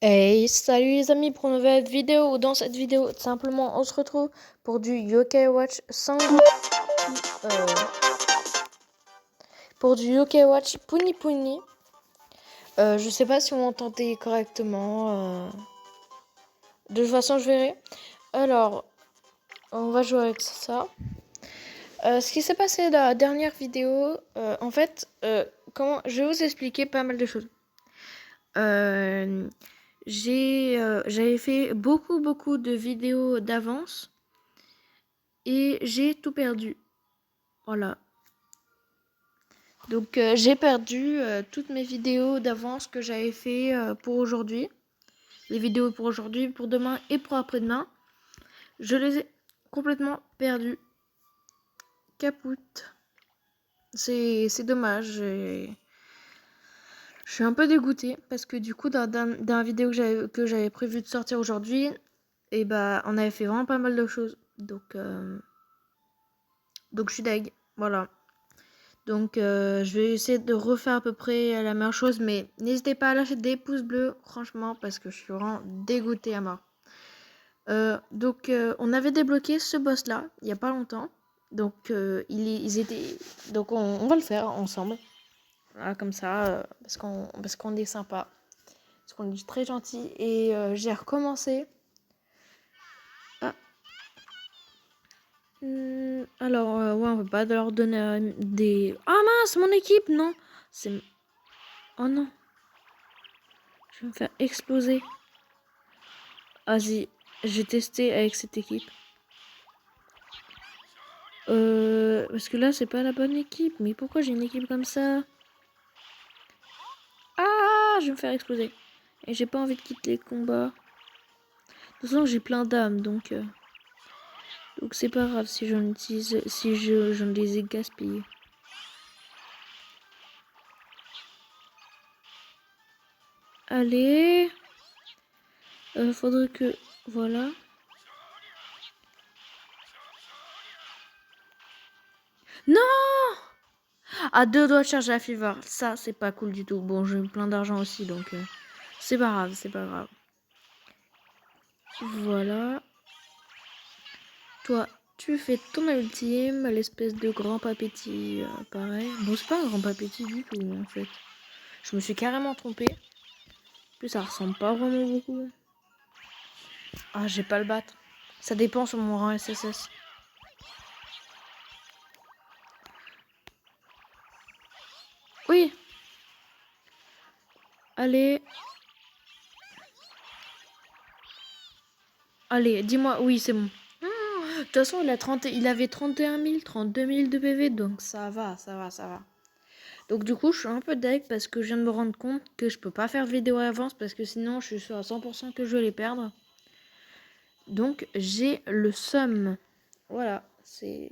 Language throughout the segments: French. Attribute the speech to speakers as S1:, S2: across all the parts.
S1: Hey, salut les amis pour une nouvelle vidéo. Dans cette vidéo, simplement, on se retrouve pour du Yokai Watch pour du Yokai Watch Puni Puni. Je sais pas si vous m'entendez correctement. De toute façon, je verrai. Alors, on va jouer avec ça. Ce qui s'est passé dans la dernière vidéo, en fait, je vais vous expliquer pas mal de choses. J'avais fait beaucoup de vidéos d'avance et j'ai tout perdu. Voilà. Donc j'ai perdu toutes mes vidéos d'avance que j'avais fait pour aujourd'hui. Les vidéos pour aujourd'hui, pour demain et pour après-demain. Je les ai complètement perdues. Capoute. C'est dommage. Je suis un peu dégoûtée parce que du coup dans la vidéo que j'avais prévu de sortir aujourd'hui, et bah on avait fait vraiment pas mal de choses. Donc je suis deg. Voilà. Donc je vais essayer de refaire à peu près la même chose, mais n'hésitez pas à lâcher des pouces bleus, franchement, parce que je suis vraiment dégoûtée à mort. On avait débloqué ce boss là il y a pas longtemps. Donc ils étaient. Donc on va le faire ensemble. Voilà, comme ça, parce qu'on est sympa. Parce qu'on est très gentil. Et j'ai recommencé. Ah. Alors, ouais, on peut pas leur donner des. Ah mince, mon équipe, non. C'est. Oh non. Je vais me faire exploser. Vas-y, j'ai testé avec cette équipe. Parce que là, c'est pas la bonne équipe. Mais pourquoi j'ai une équipe comme ça? Ah, je vais me faire exploser. Et j'ai pas envie de quitter le combat. De toute façon, j'ai plein d'âmes, donc c'est pas grave si j'en utilise, si je les ai gaspillés. Allez. Faudrait que... Voilà. Non! À deux doigts de charger la fever. Ça, c'est pas cool du tout. Bon, j'ai plein d'argent aussi, donc c'est pas grave, c'est pas grave. Voilà. Toi, tu fais ton ultime, l'espèce de grand papéti, pareil. Bon, c'est pas un grand papéti du tout, en fait. Je me suis carrément trompée. En plus, ça ressemble pas vraiment beaucoup. Ah, j'ai pas le battre. Ça dépend sur mon rang SSS. Oui. Allez. Allez, dis-moi. Oui, c'est bon. De toute façon, il avait 31 000, 32 000 de PV, donc ça va. Donc du coup, je suis un peu deg parce que je viens de me rendre compte que je peux pas faire vidéo à l'avance parce que sinon, je suis sûr à 100% que je vais les perdre. Donc j'ai le seum. Voilà, c'est...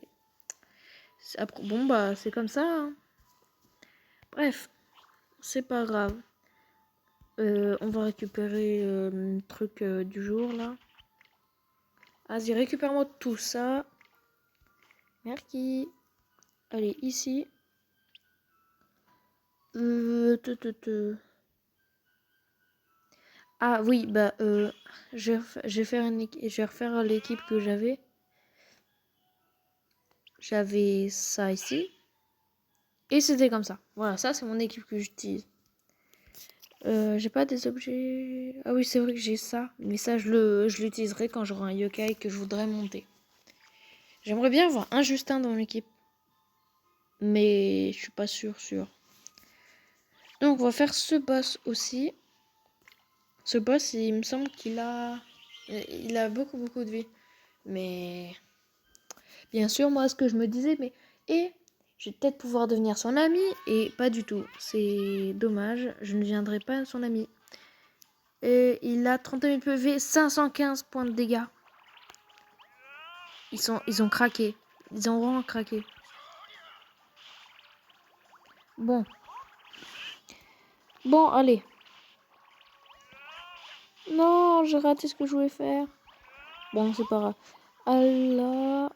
S1: Bon, bah, c'est comme ça. Hein. Bref, c'est pas grave. On va récupérer le truc du jour, là. Vas-y, récupère-moi tout ça. Merci. Allez, ici. Ah oui, bah, je vais refaire l'équipe que j'avais. J'avais ça ici. Et c'était comme ça. Voilà, ça c'est mon équipe que j'utilise. J'ai pas des objets... Ah oui, c'est vrai que j'ai ça. Mais ça, je l'utiliserai quand j'aurai un yokai que je voudrais monter. J'aimerais bien avoir un Justin dans mon équipe. Mais je suis pas sûr. Donc on va faire ce boss aussi. Ce boss, il me semble qu'il a... Il a beaucoup de vie. Mais... Bien sûr, moi, ce que je me disais, mais... Et je vais peut-être pouvoir devenir son ami. Et pas du tout. C'est dommage. Je ne viendrai pas son ami. Et il a 30 000 PV, 515 points de dégâts. Ils ont craqué. Ils ont vraiment craqué. Bon. Bon, allez. Non, j'ai raté ce que je voulais faire. Bon, c'est pas grave. Alors,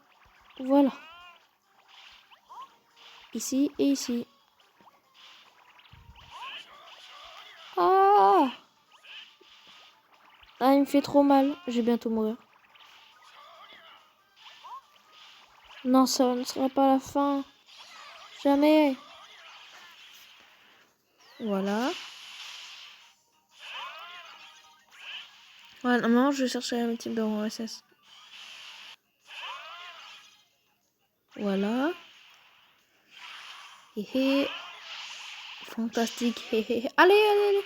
S1: voilà. Ici et ici. Ah! Ah, il me fait trop mal. Je vais bientôt mourir. Non, ça ne sera pas la fin. Jamais. Voilà. Voilà, maintenant je vais chercher un type de OSS. Voilà. Hé. Fantastique. Hé. Allez, allez, allez.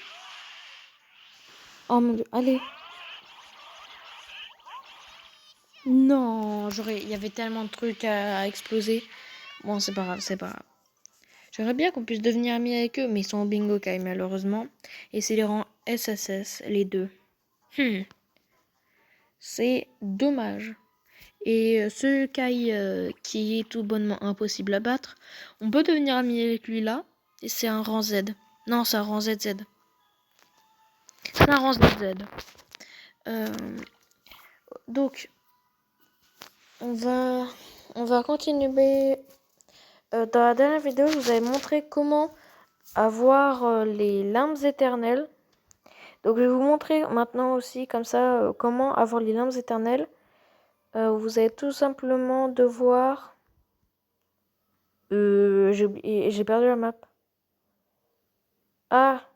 S1: Oh mon dieu, allez. Non, il y avait tellement de trucs à exploser. Bon, c'est pas grave, c'est pas grave. J'aimerais bien qu'on puisse devenir amis avec eux, mais ils sont au bingo kai malheureusement. Et c'est les rangs SSS, les deux. C'est dommage. Et ce Kai qui est tout bonnement impossible à battre, on peut devenir ami avec lui là. Et c'est un rang Z. Non, c'est un rang ZZ. C'est un rang ZZ. Donc, on va continuer. Dans la dernière vidéo, je vous avais montré comment avoir les limbes éternelles. Donc, je vais vous montrer maintenant aussi, comme ça, comment avoir les limbes éternelles. Vous allez tout simplement devoir... j'ai perdu la map. Ah,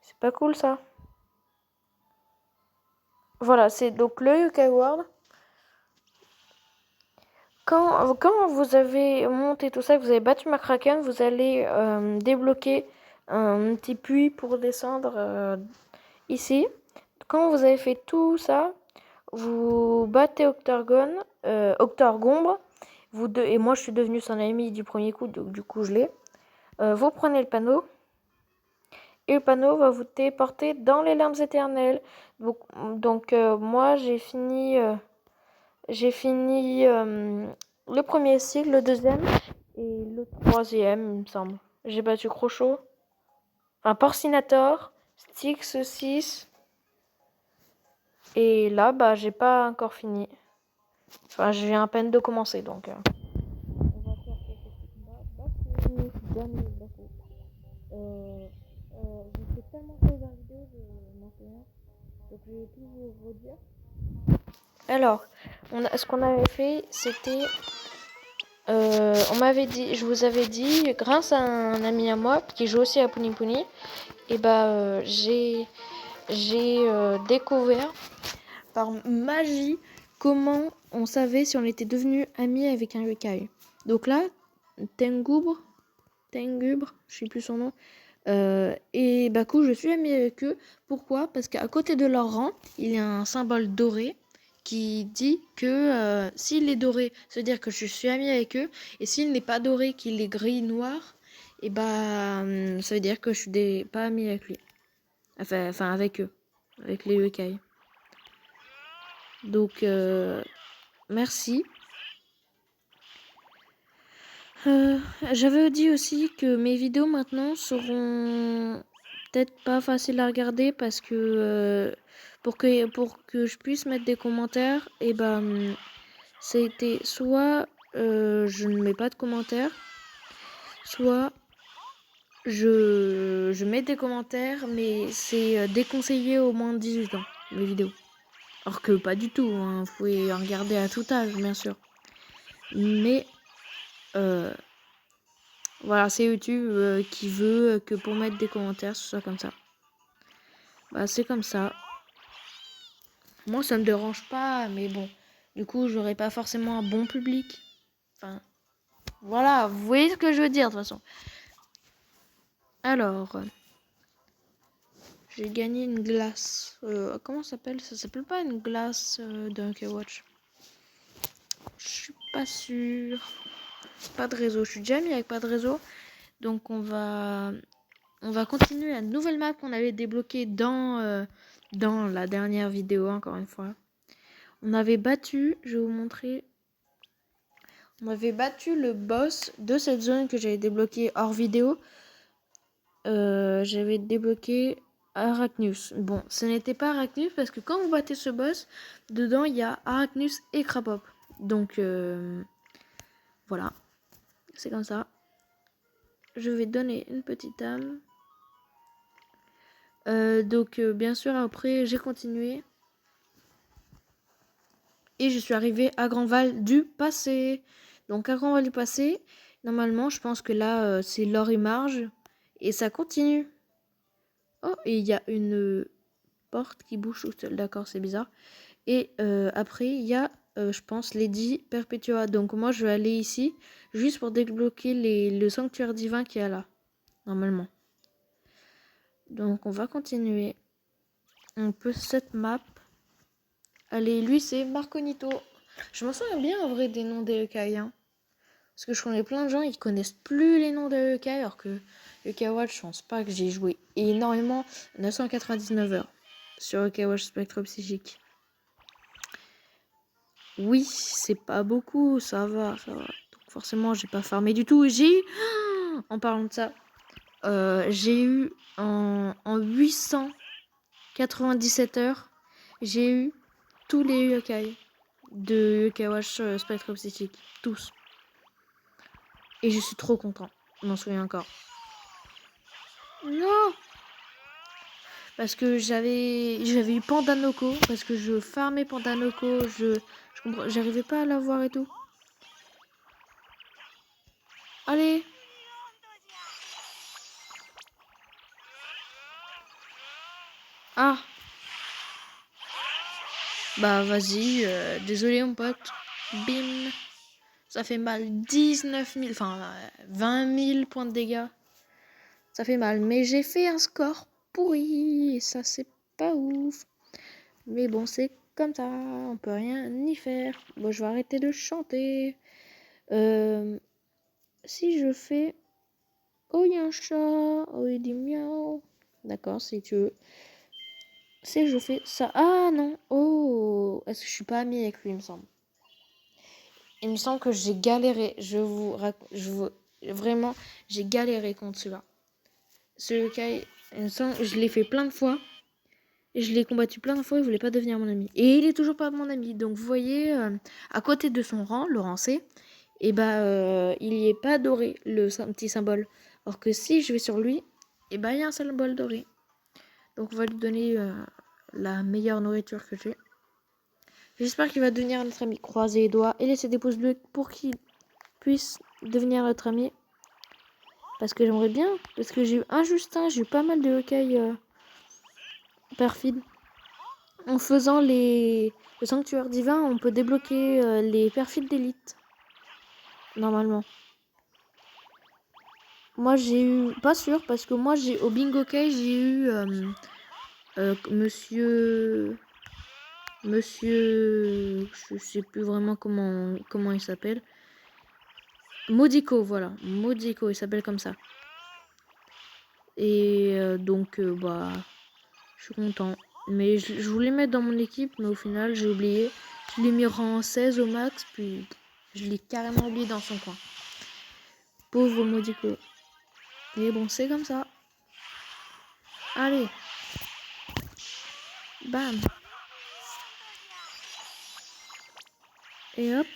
S1: c'est pas cool ça. Voilà, c'est donc le Yokai World. Quand vous avez monté tout ça, que vous avez battu Macraken, vous allez débloquer un petit puits pour descendre ici. Quand vous avez fait tout ça, vous battez Octorgombre. Et moi, je suis devenu son ami du premier coup, donc du coup, je l'ai. Vous prenez le panneau. Et le panneau va vous téléporter dans les larmes éternelles. Donc moi, j'ai fini le premier cycle, le deuxième et le troisième, il me semble. J'ai battu Crochot, enfin Porcinator, Styx 6. Et là, bah, j'ai pas encore fini. Enfin, je viens à peine de commencer, donc... On va faire quelques combats. Dernier Bakou. J'ai fait tellement de choses dans la vidéo, je m'en souviens. Donc je vais tout vous redire. Alors, ce qu'on avait fait, c'était... je vous avais dit, grâce à un ami à moi qui joue aussi à Puni Puni, et bah j'ai découvert par magie comment on savait si on était devenu ami avec un yokai. Donc là, Tengubre, je sais plus son nom, et Baku, je suis ami avec eux. Pourquoi? Parce qu'à côté de leur rang, il y a un symbole doré qui dit que s'il est doré, ça veut dire que je suis ami avec eux. Et s'il n'est pas doré, qu'il est gris noir, et bah ça veut dire que je suis pas ami avec lui. Enfin avec eux, avec les yokai. Donc merci. J'avais dit aussi que mes vidéos maintenant seront peut-être pas faciles à regarder parce que pour que je puisse mettre des commentaires, et ben c'était soit je ne mets pas de commentaires, soit je mets des commentaires, mais c'est déconseillé au moins de 18 ans, mes vidéos. Alors que pas du tout, hein, vous pouvez en regarder à tout âge, bien sûr. Mais voilà, c'est YouTube qui veut que pour mettre des commentaires, ce soit comme ça. Bah, c'est comme ça. Moi, ça me dérange pas, mais bon. Du coup, j'aurai pas forcément un bon public. Enfin, voilà, vous voyez ce que je veux dire, de toute façon. Alors, j'ai gagné une glace. Comment ça s'appelle? Ça s'appelle pas une glace d'un Watch. Je suis pas sûre. Pas de réseau. Je suis déjà mis avec pas de réseau. Donc, on va continuer la nouvelle map qu'on avait débloquée dans la dernière vidéo, encore une fois. On avait battu, je vais vous montrer. On avait battu le boss de cette zone que j'avais débloqué hors vidéo. J'avais débloqué Arachnus. Bon, ce n'était pas Arachnus parce que quand vous battez ce boss, dedans il y a Arachnus et Crapop. Donc voilà, c'est comme ça. Je vais donner une petite âme. Donc bien sûr après j'ai continué. Et je suis arrivée à Grandval du Passé. Donc à Grandval du Passé, normalement je pense que là c'est Laure et Marge. Et ça continue. Oh, et il y a une porte qui bouge toute seule. D'accord, c'est bizarre. Et après il y a, je pense, Lady Perpetua. Donc moi je vais aller ici, juste pour débloquer le sanctuaire divin qu'il y a là. Normalement. Donc on va continuer. On peut cette map. Allez, lui c'est Marconito. Je m'en souviens bien en vrai des noms des Yokai, hein. Parce que je connais plein de gens, ils connaissent plus les noms de Yokai, alors que Yokai Watch, je pense pas que j'ai joué énormément. 999 heures sur Yokai Watch Spectre Psychique. Oui, c'est pas beaucoup, ça va, ça va. Donc forcément, j'ai pas farmé du tout. J'ai eu, en parlant de ça, j'ai eu en 897 heures, j'ai eu tous les Yokai de Yokai Watch Spectre Psychique. Tous. Et je suis trop content. Je m'en souviens encore. Non! Parce que j'avais eu Pandanoko. Parce que je farmais Pandanoko. J'arrivais pas à l'avoir et tout. Allez! Ah! Bah vas-y. Désolé mon pote. Bim! Ça fait mal. 19 000. Enfin, 20 000 points de dégâts. Ça fait mal. Mais j'ai fait un score pourri. Et ça, c'est pas ouf. Mais bon, c'est comme ça. On peut rien y faire. Bon, je vais arrêter de chanter. Si je fais... Oh, il y a un chat. Oh, il dit miaou. D'accord, si tu veux. Si je fais ça... Ah, non. Oh, est-ce que je suis pas amie avec lui, il me semble. Il me semble que j'ai galéré. Vraiment, j'ai galéré contre celui-là. Ce Kai, il me semble, je l'ai fait plein de fois. Et je l'ai combattu plein de fois, il voulait pas devenir mon ami. Et il est toujours pas mon ami. Donc, vous voyez, à côté de son rang, le rang C, et bah, il y est pas doré, un petit symbole. Alors que si je vais sur lui, et bah, il y a un symbole doré. Donc, on va lui donner la meilleure nourriture que j'ai. J'espère qu'il va devenir notre ami. Croisez les doigts et laissez des pouces bleus pour qu'il puisse devenir notre ami. Parce que j'aimerais bien. Parce que j'ai eu un Justin, j'ai eu pas mal de Yokai perfides. En faisant le sanctuaire divin, on peut débloquer les perfides d'élite. Normalement. Moi j'ai eu... Pas sûr, parce que moi j'ai au Bingo Kai, j'ai eu Monsieur... Je sais plus vraiment comment il s'appelle. Modico, voilà. Modico, il s'appelle comme ça. Et donc, bah... Je suis content. Mais je voulais mettre dans mon équipe, mais au final, j'ai oublié. Je l'ai mis rang 16 au max, puis je l'ai carrément oublié dans son coin. Pauvre Modico. Mais bon, c'est comme ça. Allez. Bam. Et hop.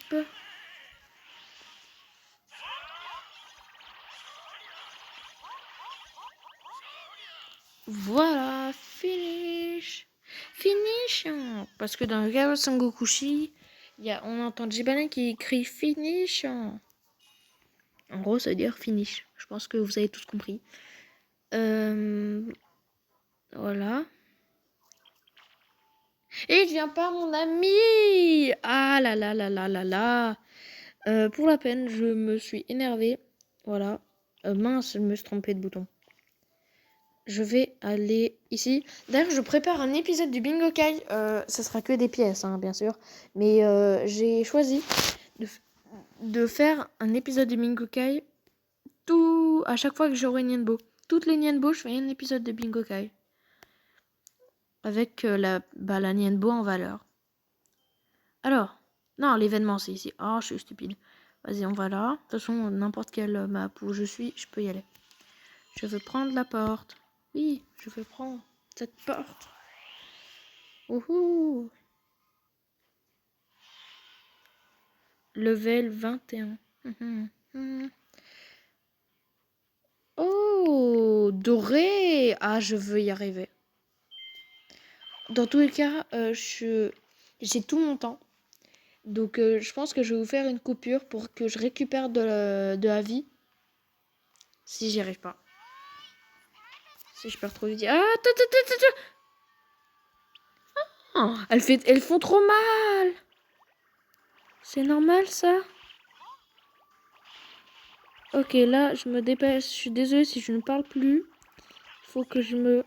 S1: Voilà. Finish. Finish. Parce que dans le Garo Sangokushi, on entend Jibanen qui crie finish. En gros, ça veut dire finish. Je pense que vous avez tous compris. Voilà. Et il devient pas mon ami. Ah là là là là là là. Pour la peine, je me suis énervée. Voilà. Mince, je me suis trompée de bouton. Je vais aller ici. D'ailleurs, je prépare un épisode du Bingo Kai. Ça sera que des pièces, hein, bien sûr. Mais j'ai choisi de faire un épisode du Bingo Kai à chaque fois que j'aurai une Nienbo. Toutes les Nienbo, je fais un épisode de Bingo Kai. Avec la Nienbo en valeur. Alors, non, l'événement c'est ici. Oh, je suis stupide. Vas-y, on va là. De toute façon, n'importe quelle map où je suis, je peux y aller. Je veux prendre la porte. Oui, je veux prendre cette porte. Wouhou. Level 21. Oh, doré. Ah, je veux y arriver. Dans tous les cas, j'ai tout mon temps. Donc je pense que je vais vous faire une coupure pour que je récupère de la vie. Si j'y arrive pas. Si je perds trop vite. Ah, oh, elles font trop mal. C'est normal ça? Ok, là, je me dépêche. Je suis désolée si je ne parle plus. Il faut que je me...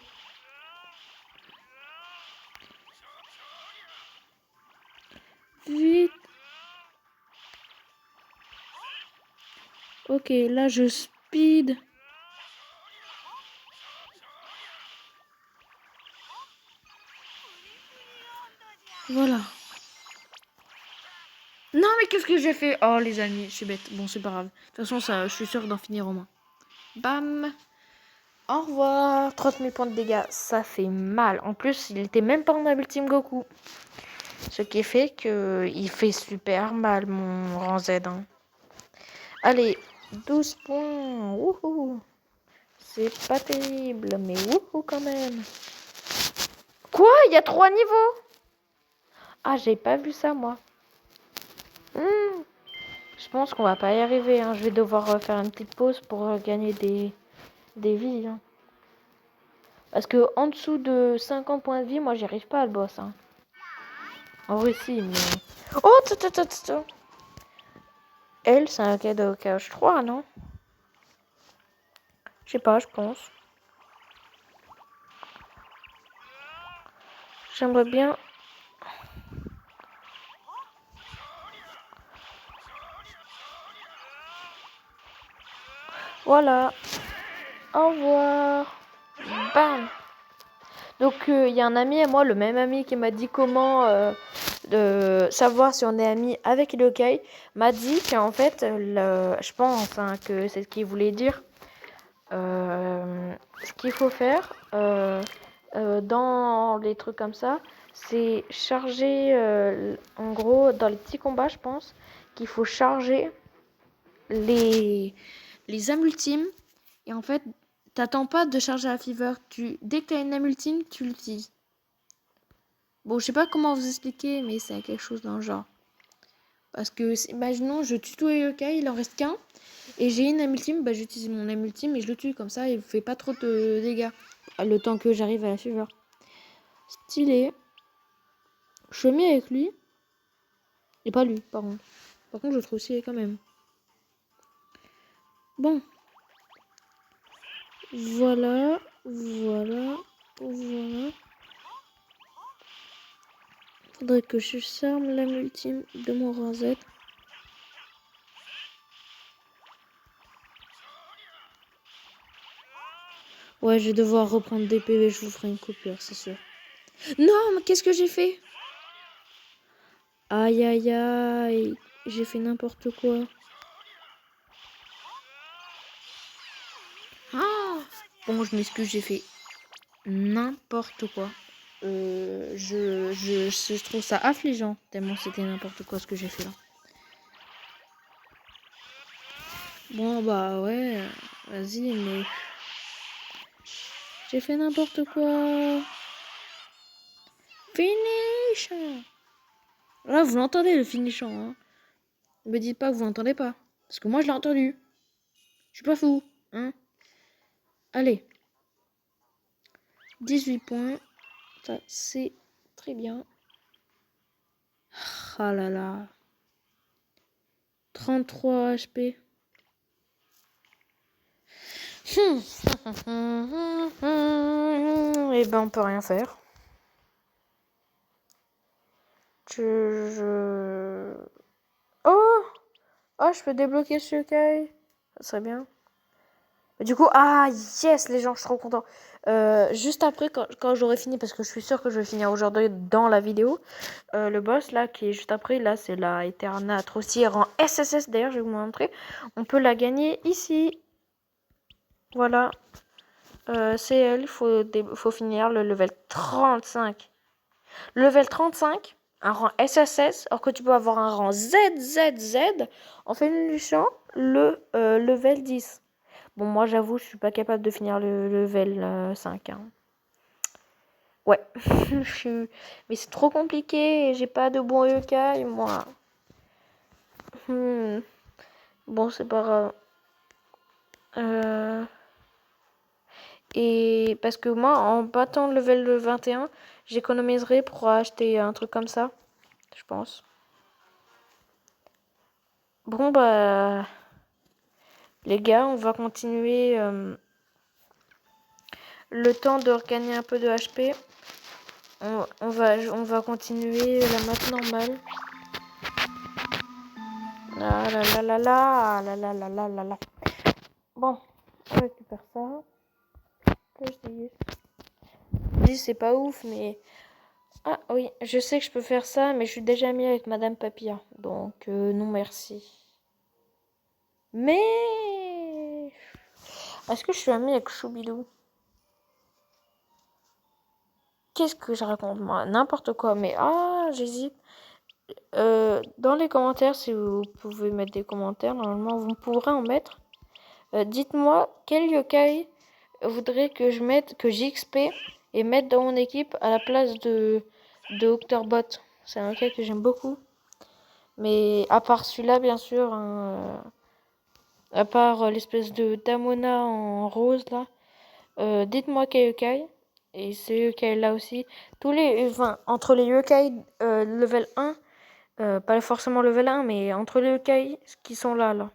S1: Vite. Ok, là, je speed. Voilà. Non, mais qu'est-ce que j'ai fait? Oh, les amis, je suis bête. Bon, c'est pas grave. De toute façon, ça, je suis sûre d'en finir au moins. Bam. Au revoir. 30 000 points de dégâts, ça fait mal. En plus, il était même pas en ultime Goku. Ce qui fait que il fait super mal, mon rang Z. Hein. Allez, 12 points. Wouhou. C'est pas terrible, mais wouhou quand même. Quoi? Il y a 3 niveaux? Ah, j'ai pas vu ça, moi. Je pense qu'on va pas y arriver. Hein. Je vais devoir faire une petite pause pour gagner des vies. Hein. Parce que en dessous de 50 points de vie, moi, j'y arrive pas à le boss. Hein. En vrai, si, mais... Oh, elle, c'est un cadeau KH 3, non? Je sais pas, je pense. J'aimerais bien... Voilà. Au revoir. Bam. Donc, il y a un ami à moi, le même ami qui m'a dit comment de savoir si on est ami avec Ilokai, m'a dit qu'en fait, je pense hein, que c'est ce qu'il voulait dire. Ce qu'il faut faire dans les trucs comme ça, c'est charger, en gros, dans les petits combats, je pense, qu'il faut charger les âmes ultimes. Et en fait, t'attends pas de charger la fever. Dès que t'as une âme ultime, tu l'utilises. Bon, je sais pas comment vous expliquer, mais c'est quelque chose dans le genre. Parce que, imaginons, je tue tous les yokai, il en reste qu'un. Et j'ai une âme ultime, bah j'utilise mon âme ultime et je le tue. Comme ça, il fait pas trop de dégâts. Le temps que j'arrive à la fever. Stylé. Je suis mis avec lui. Et pas lui, par contre. Par contre, je le trouve stylé quand même. Bon. Voilà. Voilà. Voilà. Faudrait que je charme l'âme ultime de mon rang Z. Ouais, je vais devoir reprendre des PV, je vous ferai une coupure, c'est sûr. Non, mais qu'est-ce que j'ai fait? Aïe, aïe, aïe. J'ai fait n'importe quoi. Ah bon, je m'excuse, j'ai fait n'importe quoi. Je trouve ça affligeant, tellement c'était n'importe quoi ce que j'ai fait là. Bon, bah ouais, vas-y, mais... J'ai fait n'importe quoi. Finish. Là, vous l'entendez, le finissant. Hein. Ne me dites pas que vous l'entendez pas. Parce que moi, je l'ai entendu. Je suis pas fou. Hein. Allez. 18 points. Ça, c'est très bien. Ah là là. 33 HP. Et ben, on peut rien faire. Oh! Oh, je peux débloquer ce Yokai. Ça serait bien. Du coup, ah, yes, les gens, je suis trop content. Juste après, quand j'aurai fini, parce que je suis sûre que je vais finir aujourd'hui dans la vidéo, le boss, là, qui est juste après, là, c'est la Eterna Atrocier en SSS. D'ailleurs, je vais vous montrer. On peut la gagner ici. Voilà. C'est elle. Il faut finir le level 35. Level 35, un rang SSS, alors que tu peux avoir un rang ZZZ en finissant le level 10. Bon, moi, j'avoue, je suis pas capable de finir le level 5. Hein. Ouais. Mais c'est trop compliqué et j'ai pas de bon yokai, moi. Bon, c'est pas grave. Et parce que moi, en battant le level 21, j'économiserai pour acheter un truc comme ça, je pense. Bon, bah, les gars, on va continuer le temps de regagner un peu de HP. On va continuer la map normale. La la la la la la la la la la la. Bon, on récupère ça. Je dis c'est pas ouf, mais... Ah oui, je sais que je peux faire ça, mais je suis déjà mis avec Madame Papilla. Donc, non merci. Mais... Est-ce que je suis amie avec Choubidou? Qu'est-ce que je raconte, moi? N'importe quoi, mais... Ah, j'hésite. Dans les commentaires, si vous pouvez mettre des commentaires, normalement, vous pourrez en mettre. Dites-moi quel yokai voudrait que je mette, que j'XP et mette dans mon équipe à la place de Octorbot. C'est un yokai que j'aime beaucoup. Mais à part celui-là, bien sûr, hein, à part l'espèce de Damona en rose, là, dites-moi quel yokai. Et ce yokai-là aussi. Tous les, enfin, entre les yokai level 1, pas forcément level 1, mais entre les yokai qui sont là.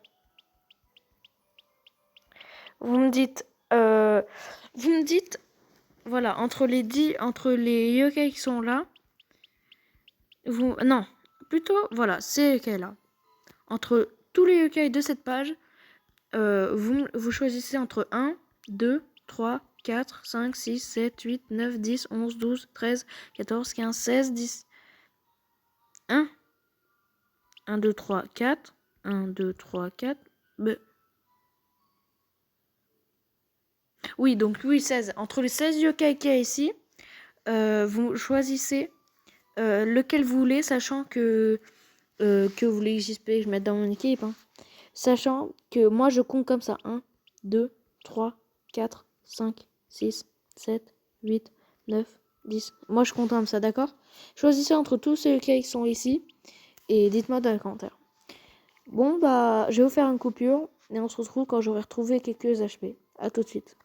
S1: Vous me dites, voilà, entre les yokai qui sont là, non, plutôt, voilà, ces yokai-là. Entre tous les yokai de cette page, vous choisissez entre 1, 2, 3, 4, 5, 6, 7, 8, 9, 10, 11, 12, 13, 14, 15, 16, 10. 1, 1, 2, 3, 4, 1, 2, 3, 4, oui, donc oui, 16. Entre les 16 yokai qu'il y a ici, vous choisissez lequel vous voulez, sachant que vous voulez que je mette dans mon équipe. Hein. Sachant que moi, je compte comme ça. 1, 2, 3, 4, 5, 6, 7, 8, 9, 10. Moi, je compte comme ça, d'accord? Choisissez entre tous ceux qui sont ici et dites-moi dans les commentaires. Bon, bah, je vais vous faire une coupure et on se retrouve quand j'aurai retrouvé quelques HP. A tout de suite.